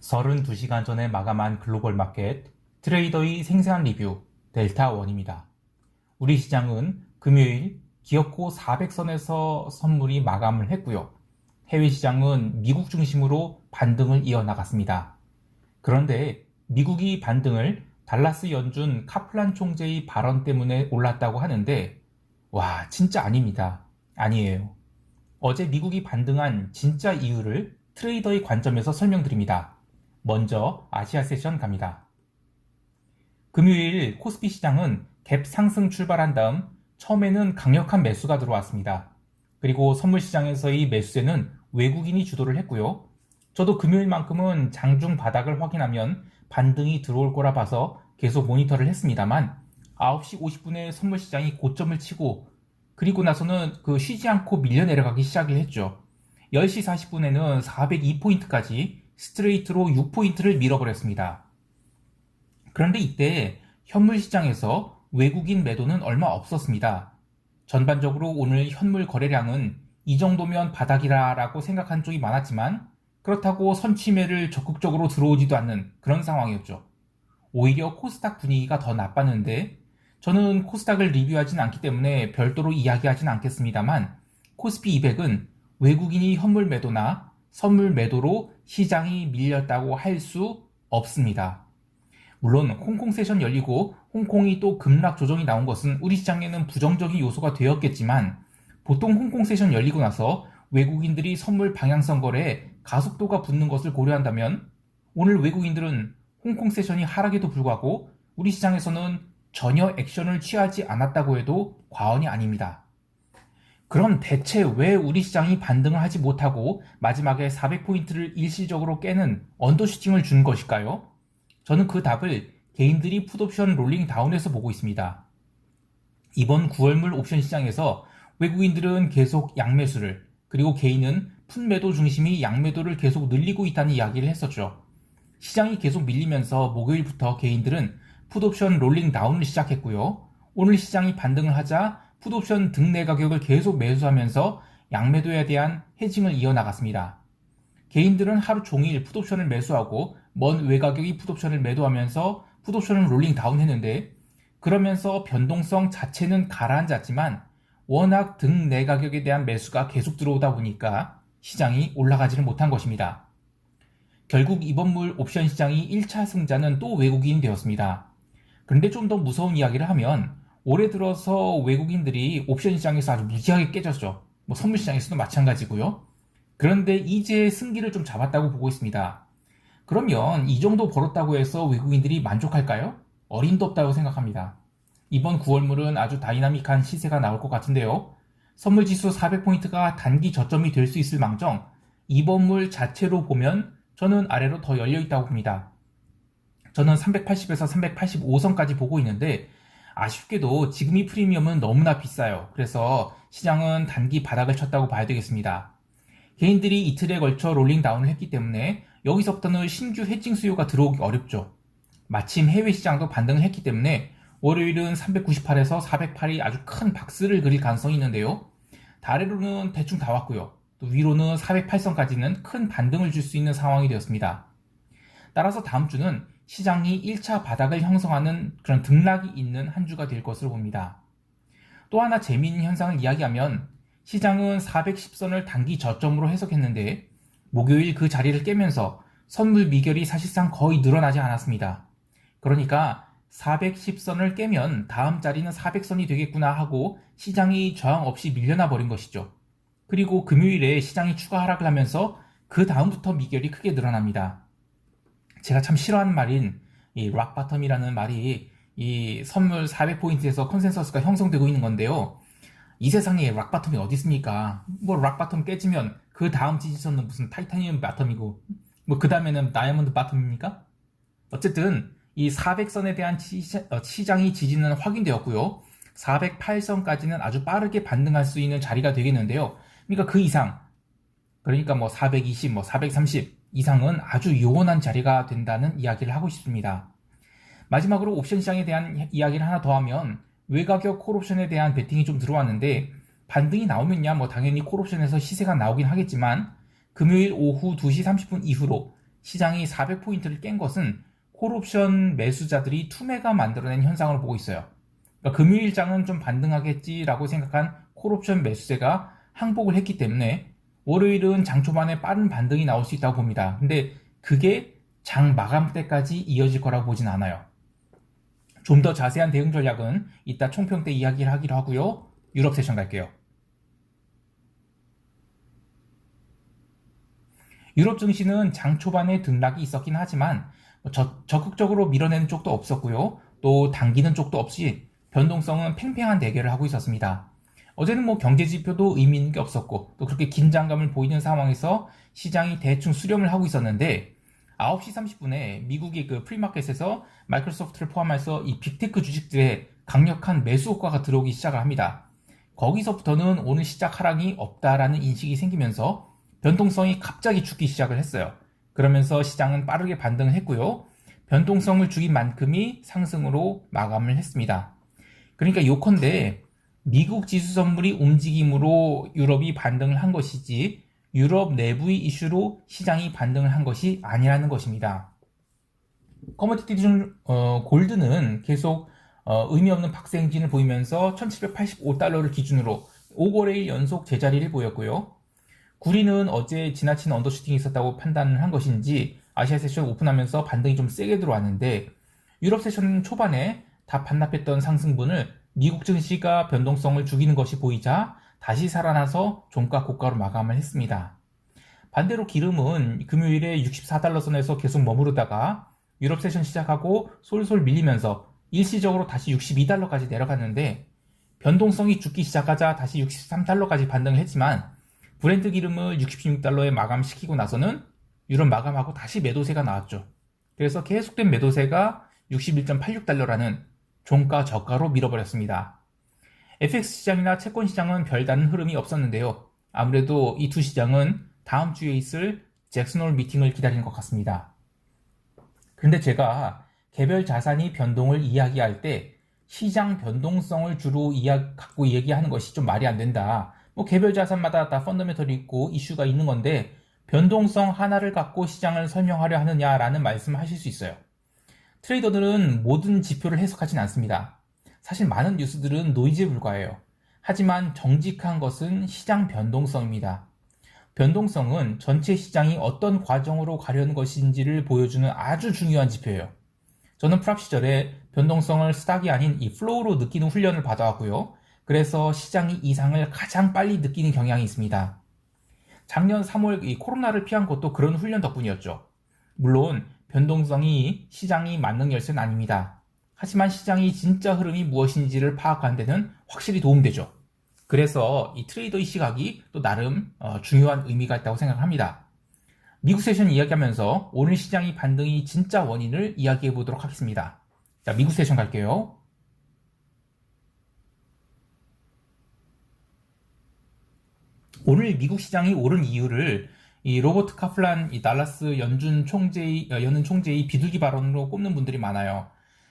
32시간 전에 마감한 글로벌 마켓 트레이더의 생생한 리뷰 델타원입니다. 우리 시장은 금요일 기업고 400선에서 선물이 마감을 했고요. 해외 시장은 미국 중심으로 반등을 이어나갔습니다. 그런데 미국이 반등을 달라스 연준 카플란 총재의 발언 때문에 올랐다고 하는데 와, 진짜 아닙니다. 아니에요. 어제 미국이 반등한 진짜 이유를 트레이더의 관점에서 설명드립니다. 먼저 아시아 세션 갑니다. 금요일 코스피 시장은 갭 상승 출발한 다음 처음에는 강력한 매수가 들어왔습니다. 그리고 선물 시장에서의 매수세는 외국인이 주도를 했고요. 저도 금요일만큼은 장중 바닥을 확인하면 반등이 들어올 거라 봐서 계속 모니터를 했습니다만 9시 50분에 선물 시장이 고점을 치고 그리고 나서는 쉬지 않고 밀려 내려가기 시작을 했죠. 10시 40분에는 402포인트까지 스트레이트로 6포인트를 밀어버렸습니다. 그런데 이때 현물 시장에서 외국인 매도는 얼마 없었습니다. 전반적으로 오늘 현물 거래량은 이 정도면 바닥이라고 생각한 쪽이 많았지만 그렇다고 선취매를 적극적으로 들어오지도 않는 그런 상황이었죠. 오히려 코스닥 분위기가 더 나빴는데 저는 코스닥을 리뷰하진 않기 때문에 별도로 이야기하진 않겠습니다만 코스피 200은 외국인이 현물 매도나 선물 매도로 시장이 밀렸다고 할 수 없습니다. 물론 홍콩 세션 열리고 홍콩이 또 급락 조정이 나온 것은 우리 시장에는 부정적인 요소가 되었겠지만 보통 홍콩 세션 열리고 나서 외국인들이 선물 방향성 거래에 가속도가 붙는 것을 고려한다면 오늘 외국인들은 홍콩 세션이 하락에도 불구하고 우리 시장에서는 전혀 액션을 취하지 않았다고 해도 과언이 아닙니다. 그럼 대체 왜 우리 시장이 반등을 하지 못하고 마지막에 400포인트를 일시적으로 깨는 언더슈팅을 준 것일까요? 저는 그 답을 개인들이 풋옵션 롤링 다운에서 보고 있습니다. 이번 9월물 옵션 시장에서 외국인들은 계속 양매수를 그리고 개인은 풋매도 중심이 양매도를 계속 늘리고 있다는 이야기를 했었죠. 시장이 계속 밀리면서 목요일부터 개인들은 풋옵션 롤링 다운을 시작했고요. 오늘 시장이 반등을 하자 풋옵션 등내 가격을 계속 매수하면서 양매도에 대한 헤징을 이어나갔습니다. 개인들은 하루 종일 풋옵션을 매수하고 먼 외가격이 풋옵션을 매도하면서 풋옵션을 롤링 다운했는데 그러면서 변동성 자체는 가라앉았지만 워낙 등내 가격에 대한 매수가 계속 들어오다 보니까 시장이 올라가지는 못한 것입니다. 결국 이번물 옵션 시장이 1차 승자는 또 외국인이 되었습니다. 그런데 좀 더 무서운 이야기를 하면 올해 들어서 외국인들이 옵션 시장에서 아주 무지하게 깨졌죠. 선물 시장에서도 마찬가지고요. 그런데 이제 승기를 좀 잡았다고 보고 있습니다. 그러면 이 정도 벌었다고 해서 외국인들이 만족할까요? 어림도 없다고 생각합니다. 이번 9월물은 아주 다이나믹한 시세가 나올 것 같은데요. 선물지수 400포인트가 단기 저점이 될 수 있을 망정 이번물 자체로 보면 저는 아래로 더 열려있다고 봅니다. 저는 380에서 385선까지 보고 있는데 아쉽게도 지금이 프리미엄은 너무나 비싸요. 그래서 시장은 단기 바닥을 쳤다고 봐야 되겠습니다. 개인들이 이틀에 걸쳐 롤링 다운을 했기 때문에 여기서부터는 신규 헤징 수요가 들어오기 어렵죠. 마침 해외 시장도 반등을 했기 때문에 월요일은 398에서 408이 아주 큰 박스를 그릴 가능성이 있는데요. 아래로는 대충 다 왔고요. 또 위로는 408선까지는 큰 반등을 줄 수 있는 상황이 되었습니다. 따라서 다음 주는 시장이 1차 바닥을 형성하는 그런 등락이 있는 한 주가 될 것으로 봅니다. 또 하나 재미있는 현상을 이야기하면 시장은 410선을 단기 저점으로 해석했는데 목요일 그 자리를 깨면서 선물 미결이 사실상 거의 늘어나지 않았습니다. 그러니까 410선을 깨면 다음 자리는 400선이 되겠구나 하고 시장이 저항 없이 밀려나 버린 것이죠. 그리고 금요일에 시장이 추가 하락을 하면서 그 다음부터 미결이 크게 늘어납니다. 제가 참 싫어하는 말인 이 락바텀이라는 말이 이 선물 400포인트에서 컨센서스가 형성되고 있는 건데요. 이 세상에 락바텀이 어디 있습니까? 락바텀 깨지면 그 다음 지지선은 무슨 타이타늄 바텀이고 그 다음에는 다이아몬드 바텀입니까? 어쨌든 이 400선에 대한 시장이 지지는 확인되었고요. 408선까지는 아주 빠르게 반등할 수 있는 자리가 되겠는데요. 그러니까 그 이상, 그러니까 420, 430 이상은 아주 요원한 자리가 된다는 이야기를 하고 싶습니다. 마지막으로 옵션 시장에 대한 이야기를 하나 더 하면 외가격 콜옵션에 대한 베팅이 좀 들어왔는데 반등이 나오면야 당연히 콜옵션에서 시세가 나오긴 하겠지만 금요일 오후 2시 30분 이후로 시장이 400포인트를 깬 것은 콜옵션 매수자들이 투매가 만들어낸 현상을 보고 있어요. 그러니까 금요일장은 좀 반등하겠지라고 생각한 콜옵션 매수세가 항복을 했기 때문에 월요일은 장 초반에 빠른 반등이 나올 수 있다고 봅니다. 근데 그게 장 마감 때까지 이어질 거라고 보진 않아요. 좀 더 자세한 대응 전략은 이따 총평 때 이야기를 하기로 하고요. 유럽 세션 갈게요. 유럽 증시는 장 초반에 등락이 있었긴 하지만 적극적으로 밀어내는 쪽도 없었고요. 또 당기는 쪽도 없이 변동성은 팽팽한 대결을 하고 있었습니다. 어제는 뭐 경제지표도 의미 있는 게 없었고 또 그렇게 긴장감을 보이는 상황에서 시장이 대충 수렴을 하고 있었는데 9시 30분에 미국의 그 프리마켓에서 마이크로소프트를 포함해서 이 빅테크 주식들의 강력한 매수 효과가 들어오기 시작을 합니다. 거기서부터는 오늘 시작 하락이 없다라는 인식이 생기면서 변동성이 갑자기 죽기 시작을 했어요. 그러면서 시장은 빠르게 반등을 했고요. 변동성을 죽인 만큼이 상승으로 마감을 했습니다. 그러니까 요컨대 미국 지수 선물이 움직임으로 유럽이 반등을 한 것이지 유럽 내부의 이슈로 시장이 반등을 한 것이 아니라는 것입니다. 커머디티 중 골드는 계속 의미 없는 박스 행진을 보이면서 1785달러를 기준으로 5거래일 연속 제자리를 보였고요. 구리는 어제 지나친 언더슈팅이 있었다고 판단을 한 것인지 아시아 세션 오픈하면서 반등이 좀 세게 들어왔는데 유럽 세션 초반에 다 반납했던 상승분을 미국 증시가 변동성을 죽이는 것이 보이자 다시 살아나서 종가 고가로 마감을 했습니다. 반대로 기름은 금요일에 64달러 선에서 계속 머무르다가 유럽 세션 시작하고 솔솔 밀리면서 일시적으로 다시 62달러까지 내려갔는데 변동성이 죽기 시작하자 다시 63달러까지 반등을 했지만 브렌트 기름을 66달러에 마감시키고 나서는 유럽 마감하고 다시 매도세가 나왔죠. 그래서 계속된 매도세가 61.86달러라는 종가 저가로 밀어버렸습니다. FX 시장이나 채권 시장은 별다른 흐름이 없었는데요. 아무래도 이 두 시장은 다음 주에 있을 잭슨홀 미팅을 기다리는 것 같습니다. 그런데 제가 개별 자산이 변동을 이야기할 때 시장 변동성을 주로 갖고 얘기하는 것이 좀 말이 안 된다. 뭐 개별 자산마다 다 펀더멘털이 있고 이슈가 있는 건데 변동성 하나를 갖고 시장을 설명하려 하느냐라는 말씀을 하실 수 있어요. 트레이더들은 모든 지표를 해석하진 않습니다. 사실 많은 뉴스들은 노이즈에 불과해요. 하지만 정직한 것은 시장 변동성입니다. 변동성은 전체 시장이 어떤 과정으로 가려는 것인지를 보여주는 아주 중요한 지표예요. 저는 프랍 시절에 변동성을 스탁이 아닌 이 플로우로 느끼는 훈련을 받아왔고요. 그래서 시장이 이상을 가장 빨리 느끼는 경향이 있습니다. 작년 3월 이 코로나를 피한 것도 그런 훈련 덕분이었죠. 물론 변동성이 시장이 만능 열쇠는 아닙니다. 하지만 시장이 진짜 흐름이 무엇인지를 파악하는 데는 확실히 도움되죠. 그래서 이 트레이더의 시각이 또 나름 중요한 의미가 있다고 생각합니다. 미국 세션 이야기하면서 오늘 시장이 반등이 진짜 원인을 이야기해 보도록 하겠습니다. 자, 미국 세션 갈게요. 오늘 미국 시장이 오른 이유를 이 로버트 카플란 이 달라스 연준 총재의 비둘기 발언으로 꼽는 분들이 많아요.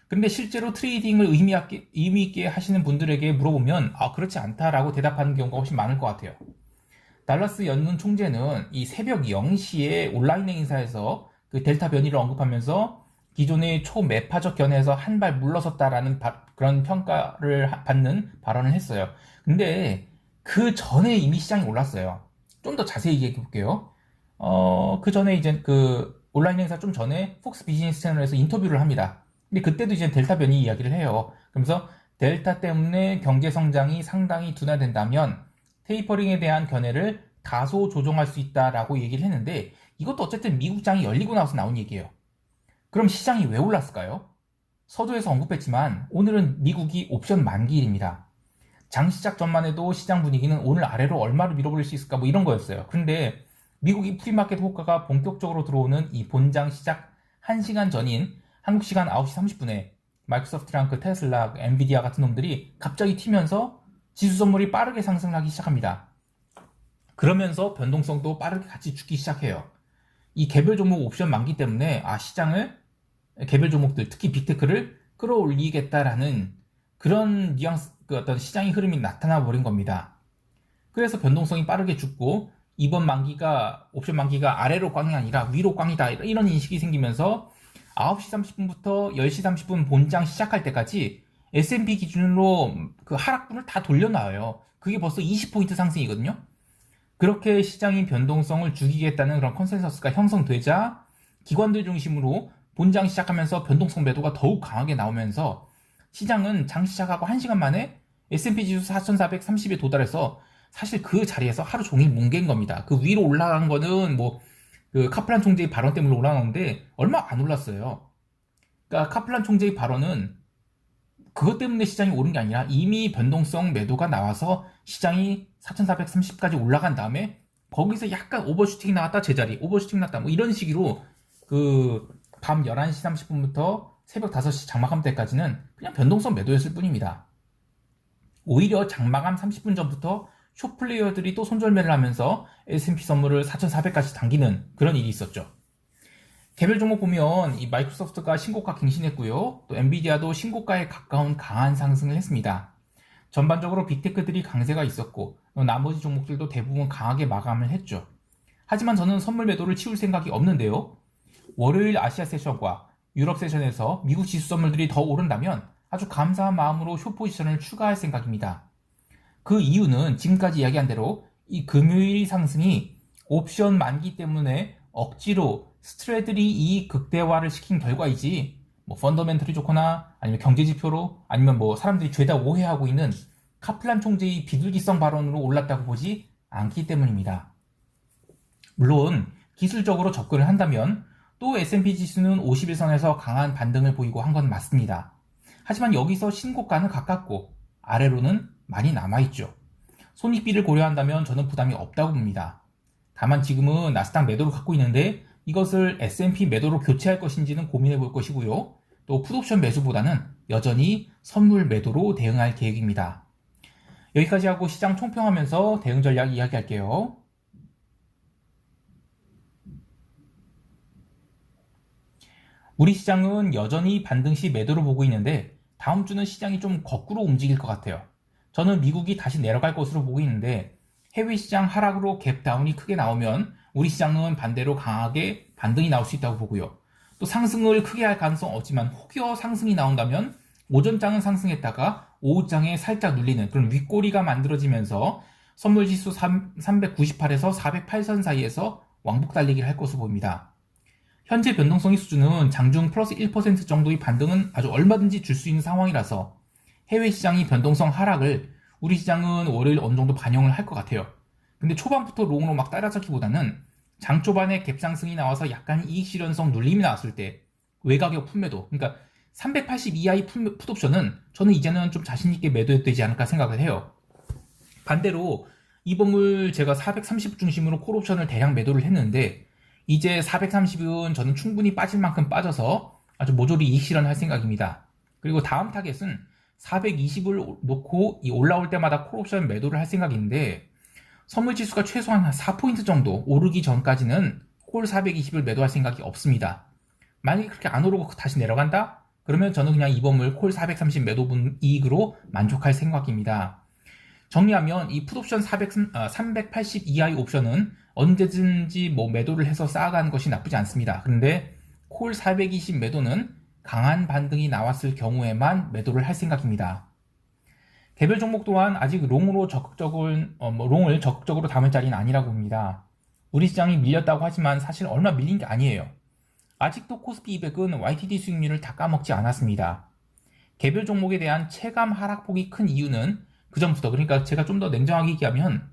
근데 실제로 트레이딩을 의미 있게 하시는 분들에게 물어보면 그렇지 않다라고 대답하는 경우가 훨씬 많을 것 같아요. 달라스 연준 총재는 이 새벽 0시에 온라인 행사에서 그 델타 변이를 언급하면서 기존의 초매파적 견해에서 한 발 물러섰다라는 그런 평가를 받는 발언을 했어요. 근데 그 전에 이미 시장이 올랐어요. 좀 더 자세히 얘기해 볼게요. 그 전에 이제 그 온라인 행사 좀 전에 폭스 비즈니스 채널에서 인터뷰를 합니다. 근데 그때도 이제 델타 변이 이야기를 해요. 그러면서 델타 때문에 경제 성장이 상당히 둔화된다면 테이퍼링에 대한 견해를 다소 조정할 수 있다라고 얘기를 했는데 이것도 어쨌든 미국장이 열리고 나서 나온 얘기예요. 그럼 시장이 왜 올랐을까요? 서두에서 언급했지만 오늘은 미국이 옵션 만기일입니다. 장 시작 전만 해도 시장 분위기는 오늘 아래로 얼마를 밀어버릴 수 있을까 뭐 이런 거였어요. 그런데 미국이 프리마켓 호가가 본격적으로 들어오는 이 본장 시작 1시간 전인 한국 시간 9시 30분에 마이크로소프트랑 그 테슬라, 엔비디아 같은 놈들이 갑자기 튀면서 지수 선물이 빠르게 상승하기 시작합니다. 그러면서 변동성도 빠르게 같이 죽기 시작해요. 이 개별 종목 옵션 만기 때문에 시장을 개별 종목들 특히 빅테크를 끌어올리겠다라는 그런 뉘앙스, 그 어떤 시장의 흐름이 나타나 버린 겁니다. 그래서 변동성이 빠르게 죽고 이번 옵션 만기가 아래로 꽝이 아니라 위로 꽝이다. 이런 인식이 생기면서 9시 30분부터 10시 30분 본장 시작할 때까지 S&P 기준으로 그 하락분을 다 돌려놔요. 그게 벌써 20포인트 상승이거든요. 그렇게 시장이 변동성을 죽이겠다는 그런 컨센서스가 형성되자 기관들 중심으로 본장 시작하면서 변동성 매도가 더욱 강하게 나오면서 시장은 장 시작하고 1시간 만에 S&P 지수 4430에 도달해서 사실 그 자리에서 하루 종일 뭉갠 겁니다. 그 위로 올라간 거는 그 카플란 총재의 발언 때문에 올라가는데 얼마 안 올랐어요. 그러니까 카플란 총재의 발언은 그것 때문에 시장이 오른 게 아니라 이미 변동성 매도가 나와서 시장이 4430까지 올라간 다음에 거기서 약간 오버슈팅 나왔다 제자리 오버슈팅 났다 뭐 이런 식으로 그 밤 11시 30분부터 새벽 5시 장마감 때까지는 그냥 변동성 매도였을 뿐입니다. 오히려 장마감 30분 전부터 숏플레이어들이 또 손절매를 하면서 S&P 선물을 4,400까지 당기는 그런 일이 있었죠. 개별 종목 보면 이 마이크로소프트가 신고가 갱신했고요. 또 엔비디아도 신고가에 가까운 강한 상승을 했습니다. 전반적으로 빅테크들이 강세가 있었고 나머지 종목들도 대부분 강하게 마감을 했죠. 하지만 저는 선물 매도를 치울 생각이 없는데요. 월요일 아시아 세션과 유럽 세션에서 미국 지수 선물들이 더 오른다면 아주 감사한 마음으로 숏 포지션을 추가할 생각입니다. 그 이유는 지금까지 이야기한 대로 이 금요일 상승이 옵션 만기 때문에 억지로 스트레들이 이 극대화를 시킨 결과이지 뭐 펀더멘털이 좋거나 아니면 경제지표로 아니면 뭐 사람들이 죄다 오해하고 있는 카플란 총재의 비둘기성 발언으로 올랐다고 보지 않기 때문입니다. 물론 기술적으로 접근을 한다면 또 S&P 지수는 50일선에서 강한 반등을 보이고 한 건 맞습니다. 하지만 여기서 신고가는 가깝고 아래로는 많이 남아있죠. 손익비를 고려한다면 저는 부담이 없다고 봅니다. 다만 지금은 나스닥 매도를 갖고 있는데 이것을 S&P 매도로 교체할 것인지는 고민해 볼 것이고요. 또 풋옵션 매수보다는 여전히 선물 매도로 대응할 계획입니다. 여기까지 하고 시장 총평하면서 대응 전략 이야기할게요. 우리 시장은 여전히 반등 시 매도를 보고 있는데 다음 주는 시장이 좀 거꾸로 움직일 것 같아요. 저는 미국이 다시 내려갈 것으로 보고 있는데 해외 시장 하락으로 갭 다운이 크게 나오면 우리 시장은 반대로 강하게 반등이 나올 수 있다고 보고요. 또 상승을 크게 할 가능성 없지만 혹여 상승이 나온다면 오전장은 상승했다가 오후장에 살짝 눌리는 그런 윗꼬리가 만들어지면서 선물지수 398에서 408선 사이에서 왕복 달리기를 할 것으로 보입니다. 현재 변동성의 수준은 장중 플러스 1% 정도의 반등은 아주 얼마든지 줄 수 있는 상황이라서 해외 시장이 변동성 하락을 우리 시장은 월요일 어느 정도 반영을 할 것 같아요. 근데 초반부터 롱으로 막 따라잡기보다는 장 초반에 갭 상승이 나와서 약간 이익 실현성 눌림이 나왔을 때 외가격 품매도, 그러니까 380 이하의 풋옵션은 저는 이제는 좀 자신있게 매도해도 되지 않을까 생각을 해요. 반대로 이 범을 제가 430 중심으로 콜옵션을 대량 매도를 했는데 이제 430은 저는 충분히 빠질 만큼 빠져서 아주 모조리 이익 실현할 생각입니다. 그리고 다음 타겟은 420을 놓고 올라올 때마다 콜옵션 매도를 할 생각인데 선물지수가 최소한 4포인트 정도 오르기 전까지는 콜 420을 매도할 생각이 없습니다. 만약에 그렇게 안 오르고 다시 내려간다? 그러면 저는 그냥 이 범을 콜 430 매도분 이익으로 만족할 생각입니다. 정리하면 이 풋옵션 380 이하의 옵션은 언제든지 매도를 해서 쌓아가는 것이 나쁘지 않습니다. 그런데 콜 420 매도는 강한 반등이 나왔을 경우에만 매도를 할 생각입니다. 개별 종목 또한 아직 롱을 적극적으로 담을 자리는 아니라고 봅니다. 우리 시장이 밀렸다고 하지만 사실 얼마 밀린 게 아니에요. 아직도 코스피 200은 YTD 수익률을 다 까먹지 않았습니다. 개별 종목에 대한 체감 하락폭이 큰 이유는 그 전부터, 그러니까 제가 좀 더 냉정하게 얘기하면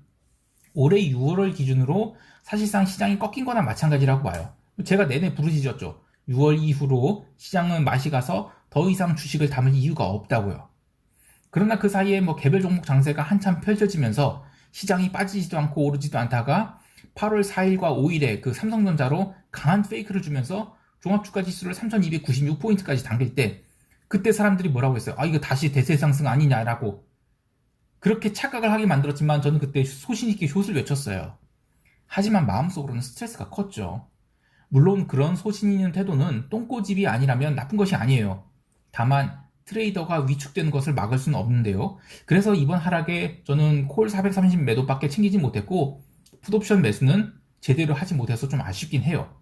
올해 6월 기준으로 사실상 시장이 꺾인 거나 마찬가지라고 봐요. 제가 내내 부르짖었죠. 6월 이후로 시장은 맛이 가서 더 이상 주식을 담을 이유가 없다고요. 그러나 그 사이에 개별 종목 장세가 한참 펼쳐지면서 시장이 빠지지도 않고 오르지도 않다가 8월 4일과 5일에 그 삼성전자로 강한 페이크를 주면서 종합주가 지수를 3296포인트까지 당길 때 그때 사람들이 뭐라고 했어요? 이거 다시 대세 상승 아니냐라고 그렇게 착각을 하게 만들었지만 저는 그때 소신있게 숏을 외쳤어요. 하지만 마음속으로는 스트레스가 컸죠. 물론 그런 소신 있는 태도는 똥꼬집이 아니라면 나쁜 것이 아니에요. 다만 트레이더가 위축되는 것을 막을 수는 없는데요. 그래서 이번 하락에 저는 콜 430 매도밖에 챙기지 못했고 풋옵션 매수는 제대로 하지 못해서 좀 아쉽긴 해요.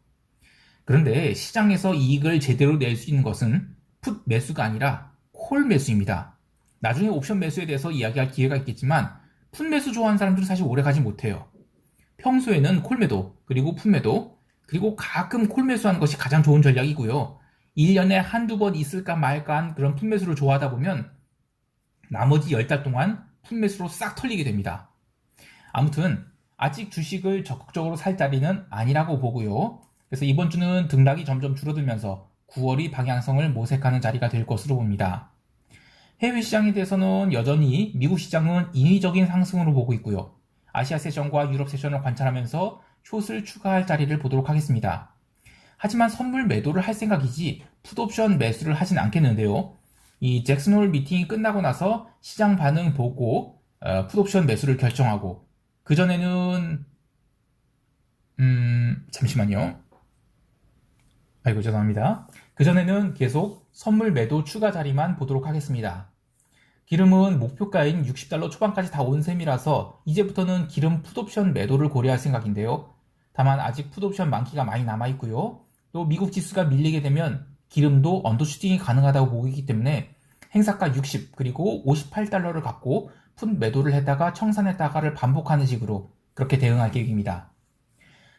그런데 시장에서 이익을 제대로 낼 수 있는 것은 풋 매수가 아니라 콜 매수입니다. 나중에 옵션 매수에 대해서 이야기할 기회가 있겠지만 풋 매수 좋아하는 사람들은 사실 오래 가지 못해요. 평소에는 콜 매도, 그리고 풋 매도, 그리고 가끔 콜 매수하는 것이 가장 좋은 전략이고요. 1년에 한두 번 있을까 말까 한 그런 풋 매수를 좋아하다 보면 나머지 10달 동안 풋 매수로 싹 털리게 됩니다. 아무튼 아직 주식을 적극적으로 살 자리는 아니라고 보고요. 그래서 이번 주는 등락이 점점 줄어들면서 9월이 방향성을 모색하는 자리가 될 것으로 봅니다. 해외 시장에 대해서는 여전히 미국 시장은 인위적인 상승으로 보고 있고요. 아시아 세션과 유럽 세션을 관찰하면서 숏을 추가할 자리를 보도록 하겠습니다. 하지만 선물 매도를 할 생각이지 풋옵션 매수를 하진 않겠는데요. 이 잭슨홀 미팅이 끝나고 나서 시장 반응 보고 풋옵션 매수를 결정하고 그전에는 잠시만요. 아이고 죄송합니다. 그전에는 계속 선물 매도 추가 자리만 보도록 하겠습니다. 기름은 목표가인 $60 초반까지 다 온 셈이라서 이제부터는 기름 풋옵션 매도를 고려할 생각인데요. 다만 아직 풋옵션 만기가 많이 남아있고요. 또 미국 지수가 밀리게 되면 기름도 언더슈팅이 가능하다고 보고 있기 때문에 행사가 60 그리고 $58를 갖고 풋 매도를 했다가 청산했다가를 반복하는 식으로 그렇게 대응할 계획입니다.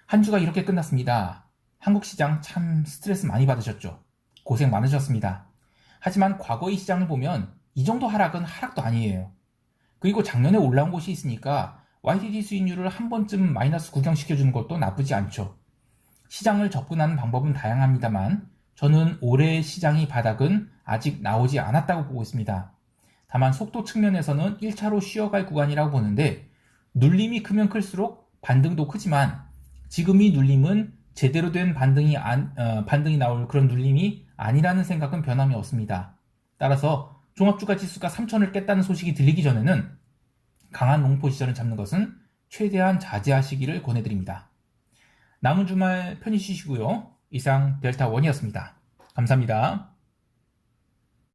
한 주가 이렇게 끝났습니다. 한국 시장 참 스트레스 많이 받으셨죠? 고생 많으셨습니다. 하지만 과거의 시장을 보면 이 정도 하락은 하락도 아니에요. 그리고 작년에 올라온 곳이 있으니까 YTD 수익률을 한 번쯤 마이너스 구경시켜주는 것도 나쁘지 않죠. 시장을 접근하는 방법은 다양합니다만 저는 올해의 시장의 바닥은 아직 나오지 않았다고 보고 있습니다. 다만 속도 측면에서는 1차로 쉬어갈 구간이라고 보는데 눌림이 크면 클수록 반등도 크지만 지금의 눌림은 제대로 된 반등이 나올 그런 눌림이 아니라는 생각은 변함이 없습니다. 따라서 종합주가 지수가 3000을 깼다는 소식이 들리기 전에는 강한 롱 포지션을 잡는 것은 최대한 자제하시기를 권해드립니다. 남은 주말 편히 쉬시고요. 이상 델타원이었습니다. 감사합니다.